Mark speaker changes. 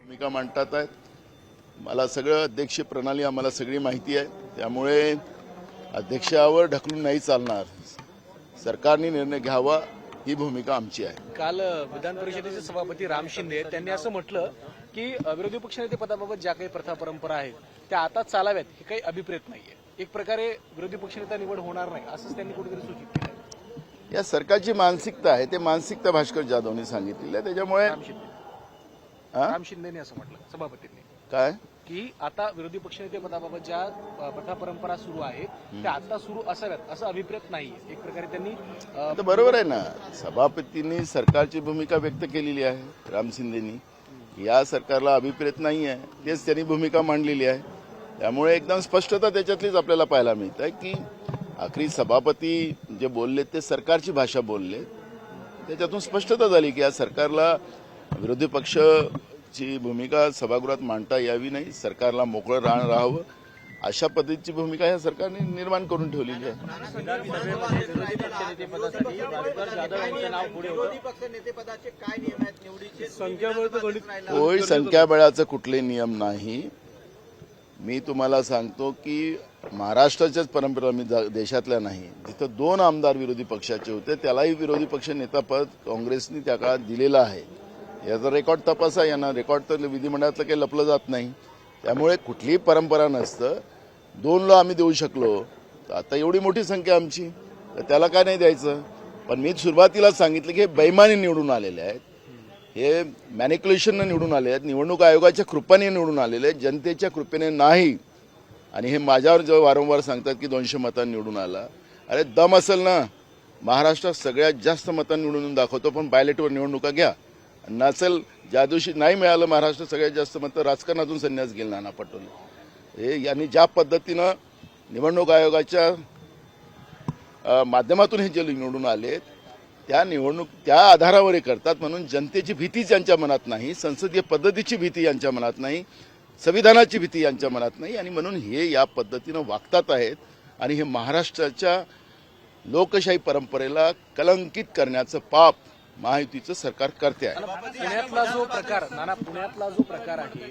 Speaker 1: भूमिका मांडतात आहेत. मला सगळं अध्यक्षीय प्रणाली आम्हाला सगळी माहिती आहे. त्यामुळे अध्यक्षावर ढकलून नाही चालणार. सरकारने निर्णय घ्यावा ही भूमिका आमची आहे.
Speaker 2: काल विधान परिषदेचे सभापती राम शिंदे त्यांनी असं म्हटलं की विरोधी पक्षनेते पदाबाबत ज्या काही प्रथा परंपरा आहेत त्या आता चालाव्यात हे काही अभिप्रेत नाहीये. एक प्रकारे विरोधी पक्षनेता निवड होणार नाही असंच त्यांनी कुठेतरी सूचित केलं.
Speaker 1: या सरकारची मानसिकता आहे. ते मानसिकता भास्कर जाधवनी सांगितलेली आहे. त्याच्यामुळे
Speaker 2: राम शिंदेनी असं म्हटलं सभापतींनी
Speaker 1: काय
Speaker 2: की आता विरोधी पक्षनेते पदाबाबत ज्या प्रथा परंपरा सुरू आहेत त्या आता सुरू असाव्यात असं अभिप्रेत नाहीये. एक प्रकारे त्यांनी
Speaker 1: तर बरोबर आहे ना. सभापतींनी सरकारची भूमिका व्यक्त केलेली आहे. राम शिंदेनी या सरकारला अभिप्रेत नाही आहे. तेच त्यांनी भूमिका मांडलेली आहे. त्यामुळे एकदम स्पष्टता त्याच्यातलीच आपल्याला पाहायला मिळत आहे की आखरी सभापती जे बोलले ते सरकारची भाषा बोलले. त्याच्यातून स्पष्टता झाली की या सरकारला विरोधी पक्षाची भूमिका सभागृहात मांडता यावी नाही. सरकारला मोकळं राहावं अशा पद्धतीची भूमिका या सरकारने निर्माण करून ठेवलेली आहे. होय, संख्याबळाचं कुठले नियम नाही. मी तुम्हाला सांगतो की महाराष्ट्राच्याच परंपरा मी देशातल्या नाही. जिथं 2 आमदार विरोधी पक्षाचे होते त्यालाही विरोधी पक्ष नेतापद काँग्रेसने त्या काळात दिलेलं आहे. याचा रेकॉर्ड तपासा. यांना रेकॉर्ड तर विधिमंडळातलं काही लपलं जात नाही. त्यामुळे कुठलीही परंपरा नसतं. 2ला आम्ही देऊ शकलो तर आता एवढी मोठी संख्या आमची तर त्याला काय नाही द्यायचं. पण मी सुरुवातीला सांगितलं की हे बेईमानी निवडून आलेले आहेत. हे मॅनिक्युलेशननं निवडून आले आहेत. निवडणूक आयोगाच्या कृपेने निवडून आलेले आहेत. जनतेच्या कृपेने नाही. आणि हे माझ्यावर जेव्हा वारंवार सांगतात की 200 मतांनी निवडून आला. अरे दम असेल ना. महाराष्ट्रात सगळ्यात जास्त मतांनी निवडून दाखवतो पण बायलेटवर निवडणुका घ्या. नसेल ज्या दिवशी नाही मिळालं महाराष्ट्रात सगळ्यात जास्त मतं राजकारणातून संन्यास गेला नाना पटोले. हे यांनी ज्या पद्धतीनं निवडणूक आयोगाच्या माध्यमातून हे जे निवडून आलेत त्या आधारावर हे करतात. म्हणून जनतेची भीती यांच्या मनात नाही. संसदीय पद्धतीची भीती यांच्या मनात नाही. संविधानाची भीती यांच्या मनात नाही. आणि म्हणून हे या पद्धतीनं वागतात आहेत. आणि हे महाराष्ट्राच्या लोकशाही परंपरेला कलंकित करण्याचं पाप महायुतीचं सरकार करते आहे.
Speaker 2: पुण्यातला जो प्रकार आहे